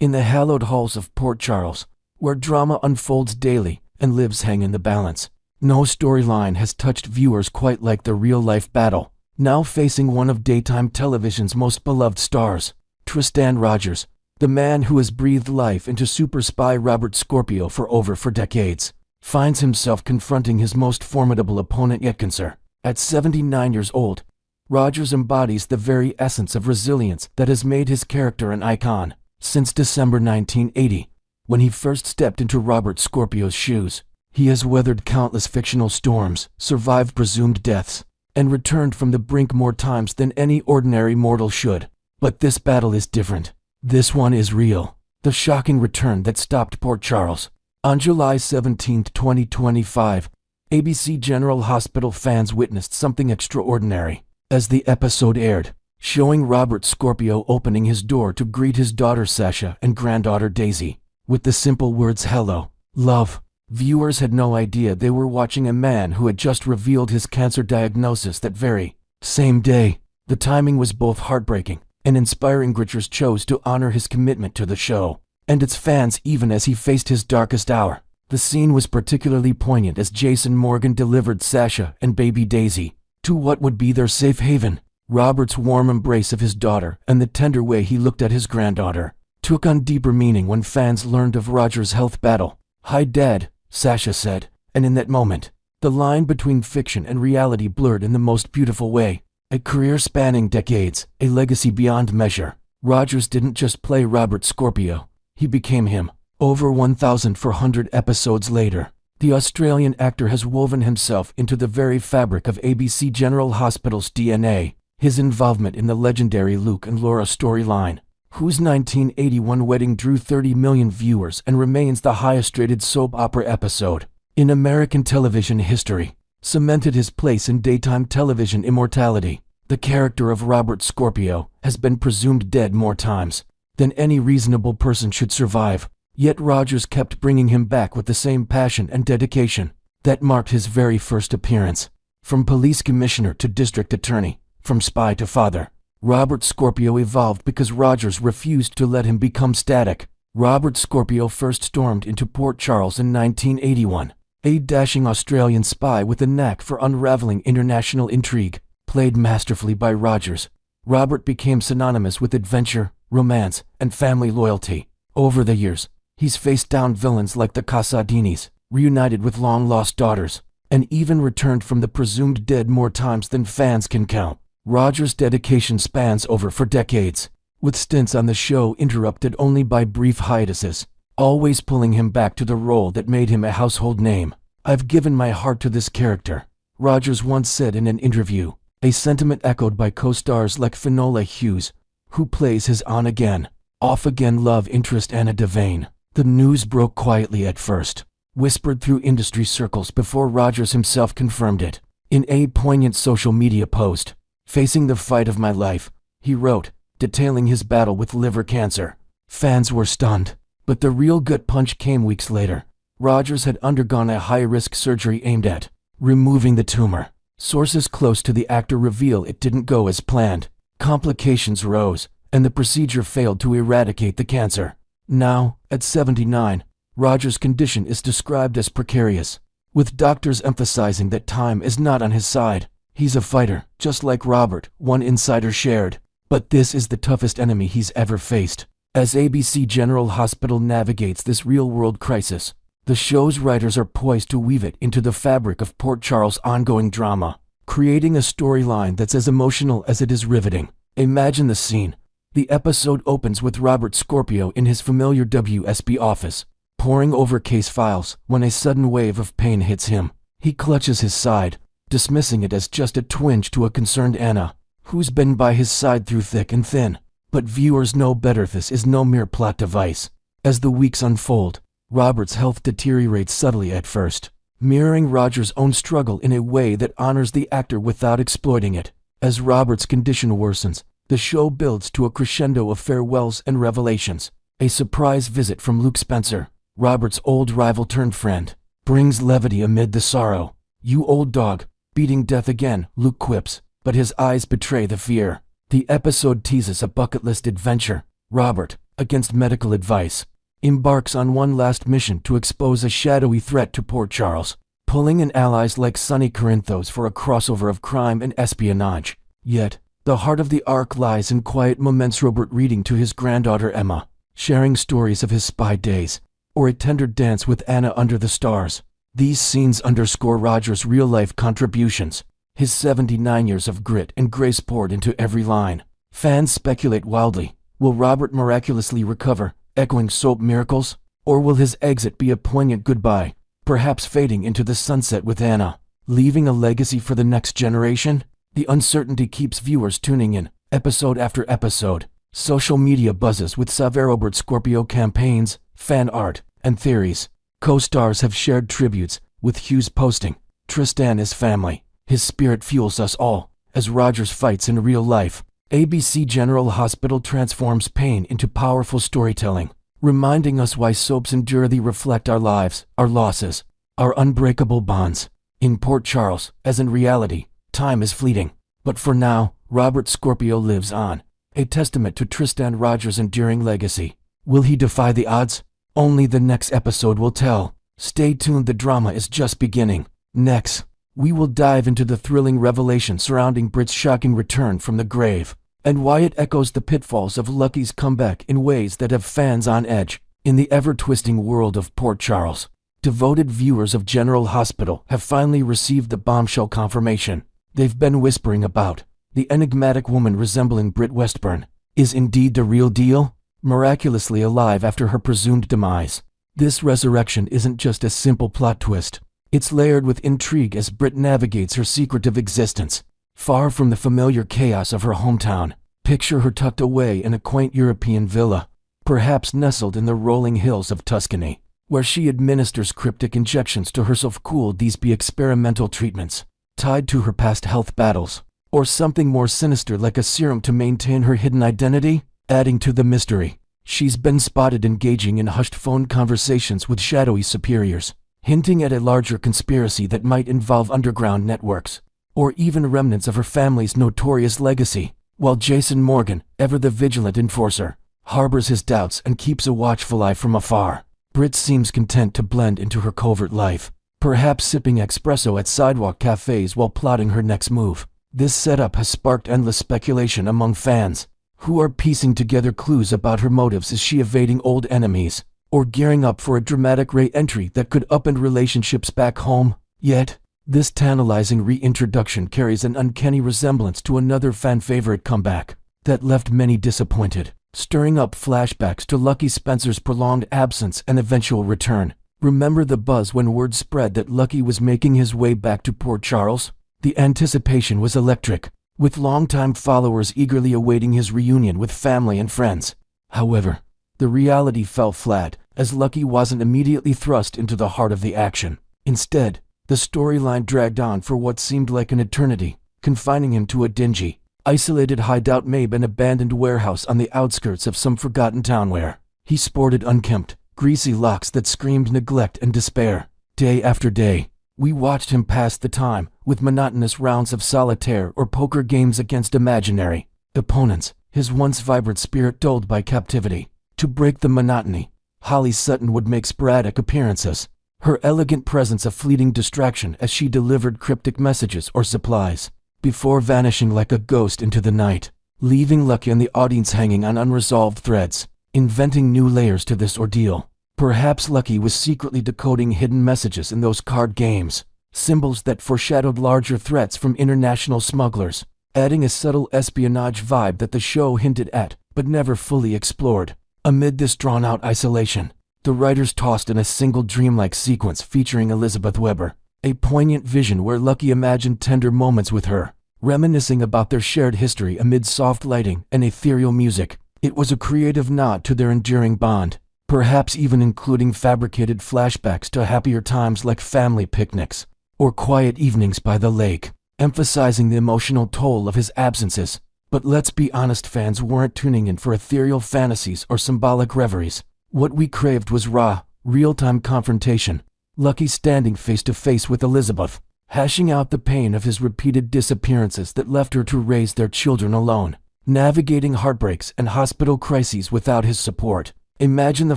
In the hallowed halls of Port Charles, where drama unfolds daily and lives hang in the balance, no storyline has touched viewers quite like the real-life battle, now facing one of daytime television's most beloved stars, Tristan Rogers, the man who has breathed life into super spy Robert Scorpio for over 4 decades, finds himself confronting his most formidable opponent yet. At 79 years old, Rogers embodies the very essence of resilience that has made his character an icon. Since December 1980, when he first stepped into Robert Scorpio's shoes, he has weathered countless fictional storms, survived presumed deaths, and returned from the brink more times than any ordinary mortal should. But this battle is different. This one is real. The shocking return that stopped Port Charles. On July 17, 2025, ABC General Hospital fans witnessed something extraordinary as the episode aired, showing Robert Scorpio opening his door to greet his daughter Sasha and granddaughter Daisy with the simple words "Hello, love." Viewers had no idea they were watching a man who had just revealed his cancer diagnosis that very same day. The timing was both heartbreaking and inspiring. Rogers chose to honor his commitment to the show and its fans even as he faced his darkest hour. The scene was particularly poignant as Jason Morgan delivered Sasha and baby Daisy to what would be their safe haven. Robert's warm embrace of his daughter and the tender way he looked at his granddaughter took on deeper meaning when fans learned of Rogers' health battle. "Hi, Dad," Sasha said, and in that moment, the line between fiction and reality blurred in the most beautiful way. A career spanning decades, a legacy beyond measure. Rogers didn't just play Robert Scorpio, he became him. Over 1,400 episodes later, the Australian actor has woven himself into the very fabric of ABC General Hospital's DNA. His involvement in the legendary Luke and Laura storyline, whose 1981 wedding drew 30 million viewers and remains the highest-rated soap opera episode in American television history, cemented his place in daytime television immortality. The character of Robert Scorpio has been presumed dead more times than any reasonable person should survive. Yet Rogers kept bringing him back with the same passion and dedication that marked his very first appearance. From police commissioner to district attorney, from spy to father, Robert Scorpio evolved because Rogers refused to let him become static. Robert Scorpio first stormed into Port Charles in 1981, a dashing Australian spy with a knack for unraveling international intrigue. Played masterfully by Rogers, Robert became synonymous with adventure, romance, and family loyalty. Over the years, he's faced down villains like the Casadinis, reunited with long-lost daughters, and even returned from the presumed dead more times than fans can count. Rogers' dedication spans over 4 decades, with stints on the show interrupted only by brief hiatuses, always pulling him back to the role that made him a household name. "I've given my heart to this character," Rogers once said in an interview, a sentiment echoed by co-stars like Finola Hughes, who plays his on-again, off-again love interest Anna Devane. The news broke quietly at first, whispered through industry circles before Rogers himself confirmed it. In a poignant social media post, "Facing the fight of my life," he wrote, detailing his battle with liver cancer. Fans were stunned, but the real gut punch came weeks later. Rogers had undergone a high-risk surgery aimed at removing the tumor. Sources close to the actor reveal it didn't go as planned. Complications rose, and the procedure failed to eradicate the cancer. Now, at 79, Rogers' condition is described as precarious, with doctors emphasizing that time is not on his side. "He's a fighter, just like Robert," one insider shared. But this is the toughest enemy he's ever faced. As ABC General Hospital navigates this real-world crisis, the show's writers are poised to weave it into the fabric of Port Charles' ongoing drama, creating a storyline that's as emotional as it is riveting. Imagine the scene. The episode opens with Robert Scorpio in his familiar WSB office, poring over case files when a sudden wave of pain hits him. He clutches his side, dismissing it as just a twinge to a concerned Anna, who's been by his side through thick and thin. But viewers know better. This is no mere plot device. As the weeks unfold, Robert's health deteriorates subtly at first, mirroring Rogers' own struggle in a way that honors the actor without exploiting it. As Robert's condition worsens, the show builds to a crescendo of farewells and revelations. A surprise visit from Luke Spencer, Robert's old rival turned friend, brings levity amid the sorrow. "You old dog, beating death again," Luke quips, but his eyes betray the fear. The episode teases a bucket list adventure. Robert, against medical advice, embarks on one last mission to expose a shadowy threat to Port Charles, pulling in allies like Sonny Corinthos for a crossover of crime and espionage. Yet, the heart of the arc lies in quiet moments: Robert reading to his granddaughter Emma, sharing stories of his spy days, or a tender dance with Anna under the stars. These scenes underscore Roger's real-life contributions, his 79 years of grit and grace poured into every line. Fans speculate wildly: will Robert miraculously recover, echoing soap miracles? Or will his exit be a poignant goodbye, perhaps fading into the sunset with Anna, leaving a legacy for the next generation? The uncertainty keeps viewers tuning in, episode after episode. Social media buzzes with Robert Scorpio campaigns, fan art, and theories. Co-stars have shared tributes, with Hughes posting, "Tristan is family. His spirit fuels us all," as Rogers fights in real life. ABC General Hospital transforms pain into powerful storytelling, reminding us why soaps endure. They reflect our lives, our losses, our unbreakable bonds. In Port Charles, as in reality, time is fleeting. But for now, Robert Scorpio lives on, a testament to Tristan Rogers' enduring legacy. Will he defy the odds? Only the next episode will tell. Stay tuned, the drama is just beginning. Next, we will dive into the thrilling revelation surrounding Britt's shocking return from the grave, and why it echoes the pitfalls of Lucky's comeback in ways that have fans on edge. In the ever-twisting world of Port Charles, devoted viewers of General Hospital have finally received the bombshell confirmation they've been whispering about. The enigmatic woman resembling Britt Westburn is indeed the real deal, miraculously alive after her presumed demise. This resurrection isn't just a simple plot twist. It's layered with intrigue as Britt navigates her secretive existence, far from the familiar chaos of her hometown. Picture her tucked away in a quaint European villa, perhaps nestled in the rolling hills of Tuscany, where she administers cryptic injections to herself. Could these be experimental treatments tied to her past health battles, or something more sinister like a serum to maintain her hidden identity? Adding to the mystery, she's been spotted engaging in hushed phone conversations with shadowy superiors, hinting at a larger conspiracy that might involve underground networks, or even remnants of her family's notorious legacy. While Jason Morgan, ever the vigilant enforcer, harbors his doubts and keeps a watchful eye from afar, Britt seems content to blend into her covert life, perhaps sipping espresso at sidewalk cafes while plotting her next move. This setup has sparked endless speculation among fans, who are piecing together clues about her motives. Is she evading old enemies, or gearing up for a dramatic re-entry that could upend relationships back home? Yet, this tantalizing reintroduction carries an uncanny resemblance to another fan-favorite comeback that left many disappointed, stirring up flashbacks to Lucky Spencer's prolonged absence and eventual return. Remember the buzz when word spread that Lucky was making his way back to Port Charles? The anticipation was electric, with longtime followers eagerly awaiting his reunion with family and friends. However, the reality fell flat, as Lucky wasn't immediately thrust into the heart of the action. Instead, the storyline dragged on for what seemed like an eternity, confining him to a dingy, isolated hideout, maybe an abandoned warehouse on the outskirts of some forgotten town where he sported unkempt, greasy locks that screamed neglect and despair. Day after day, we watched him pass the time with monotonous rounds of solitaire or poker games against imaginary opponents, his once vibrant spirit dulled by captivity. To break the monotony, Holly Sutton would make sporadic appearances, her elegant presence a fleeting distraction as she delivered cryptic messages or supplies, before vanishing like a ghost into the night, leaving Lucky and the audience hanging on unresolved threads, inventing new layers to this ordeal. Perhaps Lucky was secretly decoding hidden messages in those card games, symbols that foreshadowed larger threats from international smugglers, adding a subtle espionage vibe that the show hinted at but never fully explored. Amid this drawn-out isolation, the writers tossed in a single dreamlike sequence featuring Elizabeth Weber, a poignant vision where Lucky imagined tender moments with her, reminiscing about their shared history amid soft lighting and ethereal music. It was a creative nod to their enduring bond, perhaps even including fabricated flashbacks to happier times like family picnics or quiet evenings by the lake, emphasizing the emotional toll of his absences. But let's be honest, fans weren't tuning in for ethereal fantasies or symbolic reveries. What we craved was raw, real-time confrontation. Lucky standing face-to-face with Elizabeth, hashing out the pain of his repeated disappearances that left her to raise their children alone. navigating heartbreaks and hospital crises without his support. Imagine the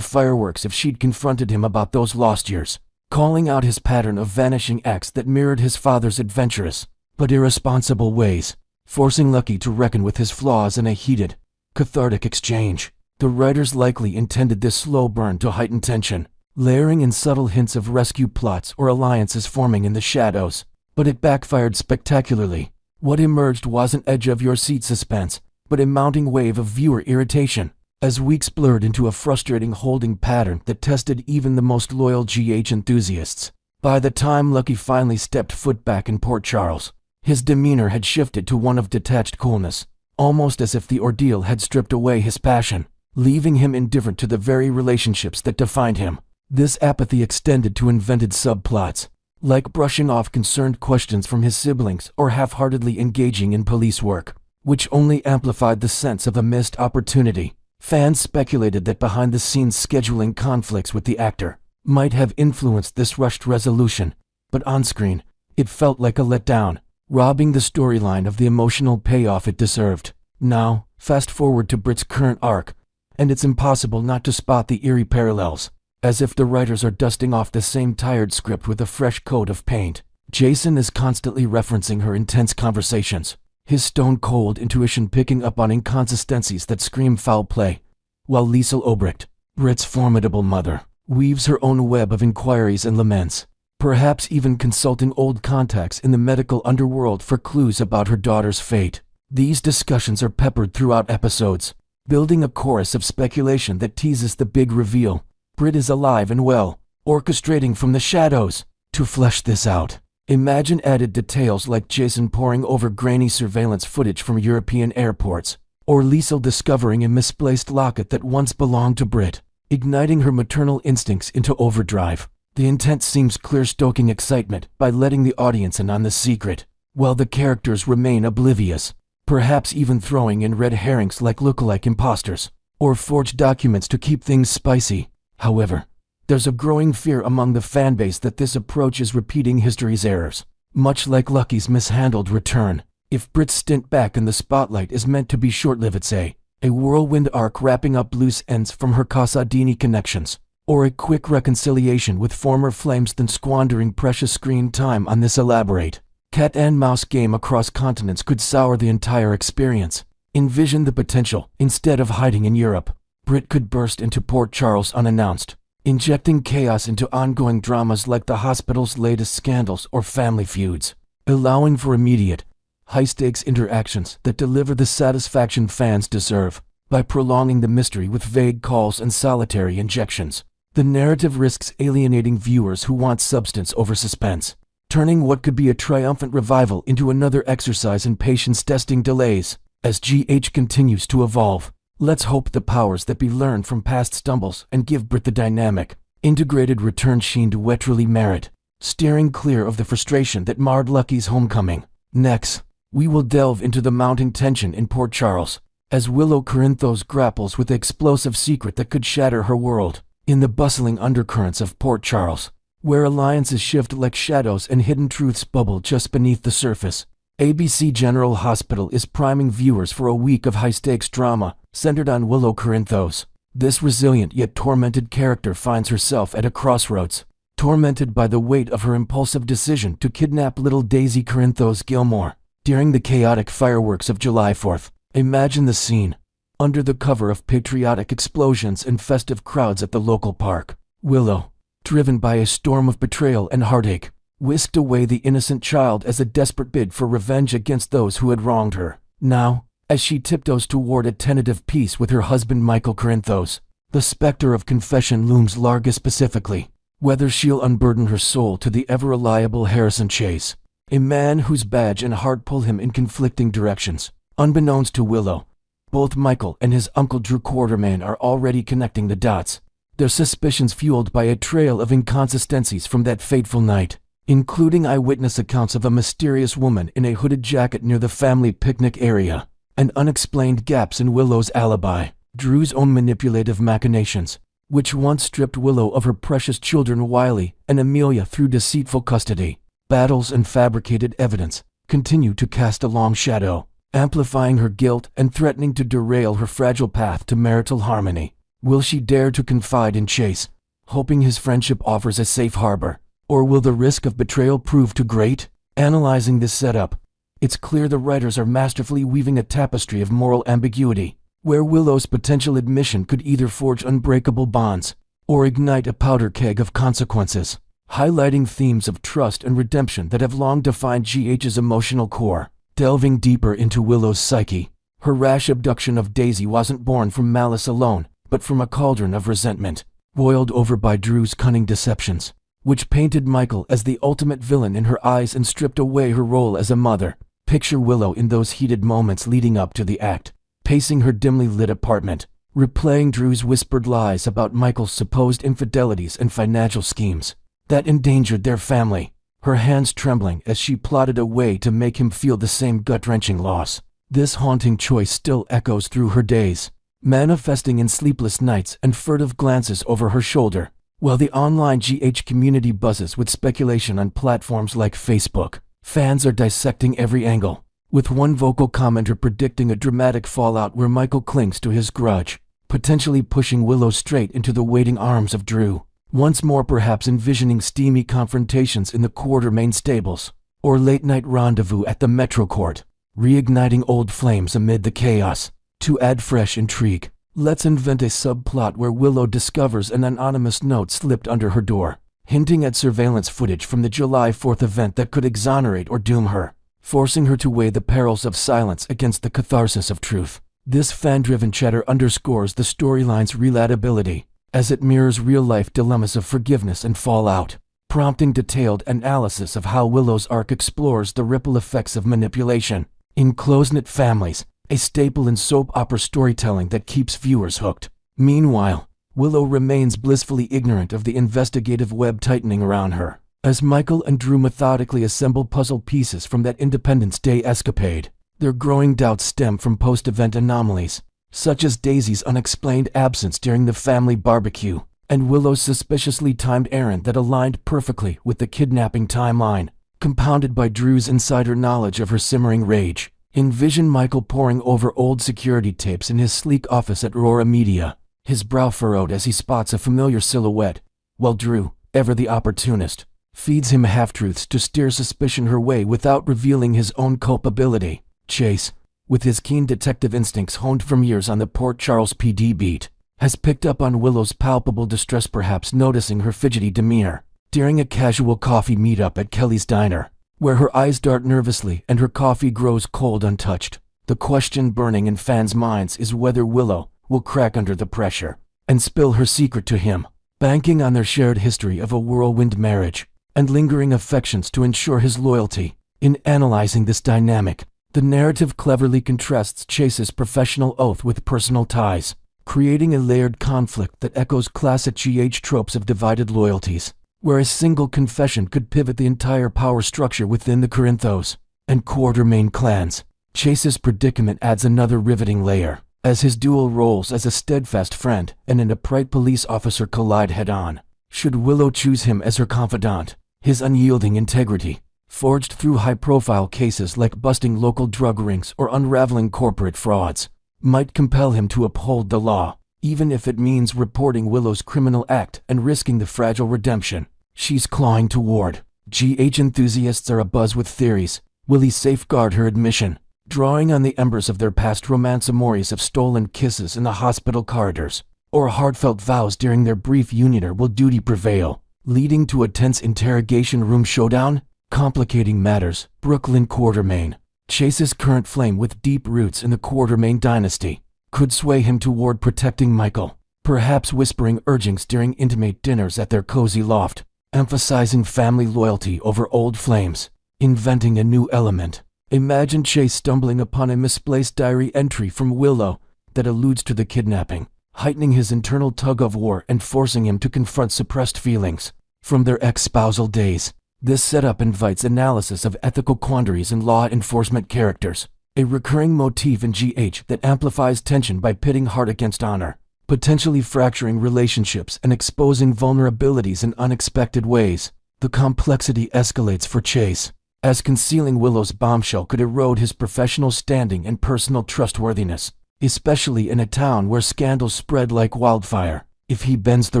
fireworks if she'd confronted him about those lost years, calling out his pattern of vanishing acts that mirrored his father's adventurous but irresponsible ways, forcing Lucky to reckon with his flaws in a heated, cathartic exchange. The writers likely intended this slow burn to heighten tension, layering in subtle hints of rescue plots or alliances forming in the shadows, but it backfired spectacularly. What emerged wasn't edge-of-your-seat suspense, but a mounting wave of viewer irritation, as weeks blurred into a frustrating holding pattern that tested even the most loyal GH enthusiasts. By the time Lucky finally stepped foot back in Port Charles, his demeanor had shifted to one of detached coolness, almost as if the ordeal had stripped away his passion, leaving him indifferent to the very relationships that defined him. This apathy extended to invented subplots, like brushing off concerned questions from his siblings or half-heartedly engaging in police work, which only amplified the sense of a missed opportunity. Fans speculated that behind-the-scenes scheduling conflicts with the actor might have influenced this rushed resolution, but on-screen, it felt like a letdown, robbing the storyline of the emotional payoff it deserved. Now, fast forward to Britt's current arc, and it's impossible not to spot the eerie parallels. As if the writers are dusting off the same tired script with a fresh coat of paint. Jason is constantly referencing her intense conversations, his stone-cold intuition picking up on inconsistencies that scream foul play, while Liesl Obrecht, Britt's formidable mother, weaves her own web of inquiries and laments, perhaps even consulting old contacts in the medical underworld for clues about her daughter's fate. These discussions are peppered throughout episodes, building a chorus of speculation that teases the big reveal. Britt is alive and well, orchestrating from the shadows. To flesh this out, imagine added details like Jason poring over grainy surveillance footage from European airports, or Liesl discovering a misplaced locket that once belonged to Britt, igniting her maternal instincts into overdrive. The intent seems clear, stoking excitement by letting the audience in on the secret, while the characters remain oblivious, perhaps even throwing in red herrings like lookalike imposters, or forged documents to keep things spicy. However, there's a growing fear among the fanbase that this approach is repeating history's errors, much like Lucky's mishandled return. If Britt's stint back in the spotlight is meant to be short-lived, it's a whirlwind arc wrapping up loose ends from her Casa Dini connections, or a quick reconciliation with former flames, than squandering precious screen time on this elaborate cat-and-mouse game across continents could sour the entire experience. Envision the potential. Instead of hiding in Europe, Britt could burst into Port Charles unannounced, injecting chaos into ongoing dramas like the hospital's latest scandals or family feuds, allowing for immediate, high-stakes interactions that deliver the satisfaction fans deserve. By prolonging the mystery with vague calls and solitary injections, the narrative risks alienating viewers who want substance over suspense, turning what could be a triumphant revival into another exercise in patience testing delays. As GH continues to evolve, let's hope the powers that be learn from past stumbles and give Britt the dynamic, integrated return she duetrally merit, steering clear of the frustration that marred Lucky's homecoming. Next, we will delve into the mounting tension in Port Charles, as Willow Corinthos grapples with the explosive secret that could shatter her world. In the bustling undercurrents of Port Charles, where alliances shift like shadows and hidden truths bubble just beneath the surface, ABC General Hospital is priming viewers for a week of high-stakes drama centered on Willow Corinthos. This resilient yet tormented character finds herself at a crossroads, tormented by the weight of her impulsive decision to kidnap little Daisy Corinthos Gilmore. During the chaotic fireworks of July 4th, imagine the scene. Under the cover of patriotic explosions and festive crowds at the local park, Willow, driven by a storm of betrayal and heartache, whisked away the innocent child as a desperate bid for revenge against those who had wronged her. Now, as she tiptoes toward a tentative peace with her husband Michael Corinthos, the specter of confession looms large. Specifically, whether she'll unburden her soul to the ever-reliable Harrison Chase, a man whose badge and heart pull him in conflicting directions. Unbeknownst to Willow, both Michael and his uncle Drew Quartermain are already connecting the dots, their suspicions fueled by a trail of inconsistencies from that fateful night, including eyewitness accounts of a mysterious woman in a hooded jacket near the family picnic area, and unexplained gaps in Willow's alibi. Drew's own manipulative machinations, which once stripped Willow of her precious children Wiley and Amelia through deceitful custody, battles and fabricated evidence, continue to cast a long shadow. amplifying her guilt and threatening to derail her fragile path to marital harmony. Will she dare to confide in Chase, hoping his friendship offers a safe harbor? Or will the risk of betrayal prove too great? Analyzing this setup, it's clear the writers are masterfully weaving a tapestry of moral ambiguity, where Willow's potential admission could either forge unbreakable bonds or ignite a powder keg of consequences, highlighting themes of trust and redemption that have long defined GH's emotional core. Delving deeper into Willow's psyche, her rash abduction of Daisy wasn't born from malice alone, but from a cauldron of resentment, boiled over by Drew's cunning deceptions, which painted Michael as the ultimate villain in her eyes and stripped away her role as a mother. Picture Willow in those heated moments leading up to the act, pacing her dimly lit apartment, replaying Drew's whispered lies about Michael's supposed infidelities and financial schemes that endangered their family, her hands trembling as she plotted a way to make him feel the same gut-wrenching loss. This haunting choice still echoes through her days, manifesting in sleepless nights and furtive glances over her shoulder, while the online GH community buzzes with speculation on platforms like Facebook. Fans are dissecting every angle, with one vocal commenter predicting a dramatic fallout where Michael clings to his grudge, potentially pushing Willow straight into the waiting arms of Drew, once more perhaps envisioning steamy confrontations in the Quartermain stables, or late-night rendezvous at the Metro Court, reigniting old flames amid the chaos. To add fresh intrigue, let's invent a subplot where Willow discovers an anonymous note slipped under her door, hinting at surveillance footage from the July 4th event that could exonerate or doom her, forcing her to weigh the perils of silence against the catharsis of truth. This fan-driven chatter underscores the storyline's relatability, as it mirrors real-life dilemmas of forgiveness and fallout, prompting detailed analysis of how Willow's arc explores the ripple effects of manipulation in close-knit families, a staple in soap opera storytelling that keeps viewers hooked. Meanwhile, Willow remains blissfully ignorant of the investigative web tightening around her, as Michael and Drew methodically assemble puzzle pieces from that Independence Day escapade. Their growing doubts stem from post-event anomalies, such as Daisy's unexplained absence during the family barbecue, and Willow's suspiciously timed errand that aligned perfectly with the kidnapping timeline, compounded by Drew's insider knowledge of her simmering rage. Envision Michael poring over old security tapes in his sleek office at Aurora Media, his brow furrowed as he spots a familiar silhouette, while Drew, ever the opportunist, feeds him half-truths to steer suspicion her way without revealing his own culpability. Chase, with his keen detective instincts honed from years on the Port Charles PD beat, has picked up on Willow's palpable distress, perhaps noticing her fidgety demeanor during a casual coffee meetup at Kelly's Diner, where her eyes dart nervously and her coffee grows cold untouched. The question burning in fans' minds is whether Willow will crack under the pressure and spill her secret to him, banking on their shared history of a whirlwind marriage and lingering affections to ensure his loyalty. In analyzing this dynamic, the narrative cleverly contrasts Chase's professional oath with personal ties, creating a layered conflict that echoes classic GH tropes of divided loyalties, where a single confession could pivot the entire power structure within the Corinthos and Quartermain clans. Chase's predicament adds another riveting layer, as his dual roles as a steadfast friend and an upright police officer collide head-on. Should Willow choose him as her confidant, his unyielding integrity, forged through high-profile cases like busting local drug rings or unraveling corporate frauds, might compel him to uphold the law, even if it means reporting Willow's criminal act and risking the fragile redemption she's clawing toward. GH enthusiasts are abuzz with theories. Will he safeguard her admission, drawing on the embers of their past romancemories of stolen kisses in the hospital corridors, or heartfelt vows during their brief union, or will duty prevail, leading to a tense interrogation room showdown? Complicating matters, Brooklyn Quartermain. Chase's current flame, with deep roots in the Quartermain dynasty, could sway him toward protecting Michael, perhaps whispering urgings during intimate dinners at their cozy loft, emphasizing family loyalty over old flames. Inventing a new element. Imagine Chase stumbling upon a misplaced diary entry from Willow that alludes to the kidnapping, heightening his internal tug-of-war and forcing him to confront suppressed feelings from their ex-spousal days. This setup invites analysis of ethical quandaries and law enforcement characters, a recurring motif in GH that amplifies tension by pitting heart against honor, potentially fracturing relationships and exposing vulnerabilities in unexpected ways. The complexity escalates for Chase, as concealing Willow's bombshell could erode his professional standing and personal trustworthiness, especially in a town where scandals spread like wildfire. If he bends the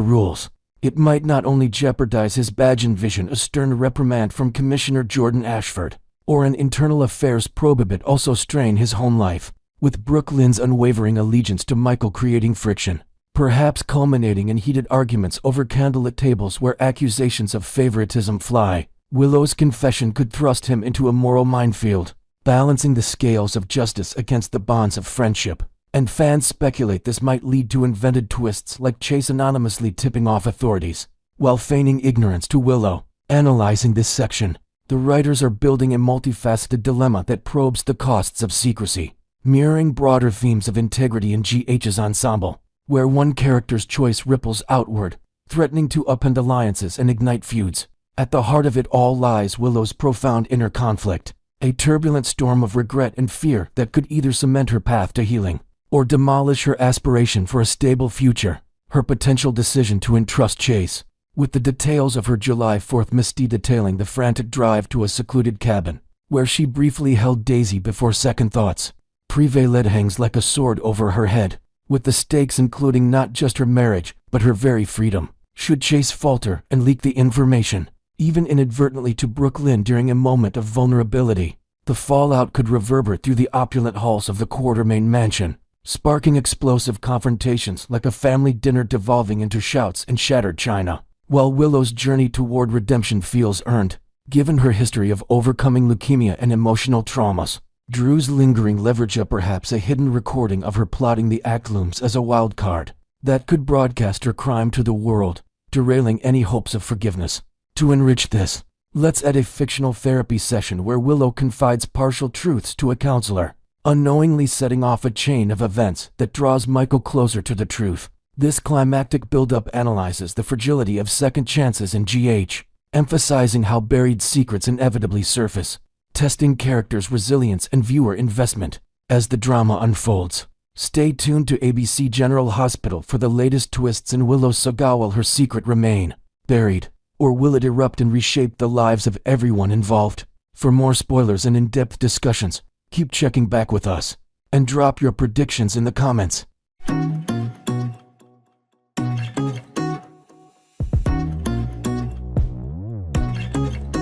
rules, it might not only jeopardize his badge and vision, a stern reprimand from Commissioner Jordan Ashford, or an internal affairs probe, but also strain his home life, with Brooke Lynn's unwavering allegiance to Michael creating friction, perhaps culminating in heated arguments over candlelit tables where accusations of favoritism fly. Willow's confession could thrust him into a moral minefield, balancing the scales of justice against the bonds of friendship. And fans speculate this might lead to invented twists like Chase anonymously tipping off authorities, while feigning ignorance to Willow. Analyzing this section, the writers are building a multifaceted dilemma that probes the costs of secrecy, mirroring broader themes of integrity in GH's ensemble, where one character's choice ripples outward, threatening to upend alliances and ignite feuds. At the heart of it all lies Willow's profound inner conflict, a turbulent storm of regret and fear that could either cement her path to healing or demolish her aspiration for a stable future. Her potential decision to entrust Chase with the details of her July 4th misdeed, detailing the frantic drive to a secluded cabin where she briefly held Daisy before second thoughts, prevailed, hangs like a sword over her head, with the stakes including not just her marriage but her very freedom. Should Chase falter and leak the information, even inadvertently, to Brooke Lynn during a moment of vulnerability, the fallout could reverberate through the opulent halls of the Quartermain mansion, sparking explosive confrontations like a family dinner devolving into shouts and shattered china. While Willow's journey toward redemption feels earned, given her history of overcoming leukemia and emotional traumas, Drew's lingering leverage, perhaps a hidden recording of her plotting the act, looms as a wild card that could broadcast her crime to the world, derailing any hopes of forgiveness. To enrich this, let's add a fictional therapy session where Willow confides partial truths to a counselor, unknowingly setting off a chain of events that draws Michael closer to the truth. This climactic build-up analyzes the fragility of second chances in GH, emphasizing how buried secrets inevitably surface, testing characters' resilience and viewer investment. As the drama unfolds, stay tuned to ABC General Hospital for the latest twists in Willow's saga. Will her secret remain buried, or will it erupt and reshape the lives of everyone involved? For more spoilers and in-depth discussions, keep checking back with us, and drop your predictions in the comments.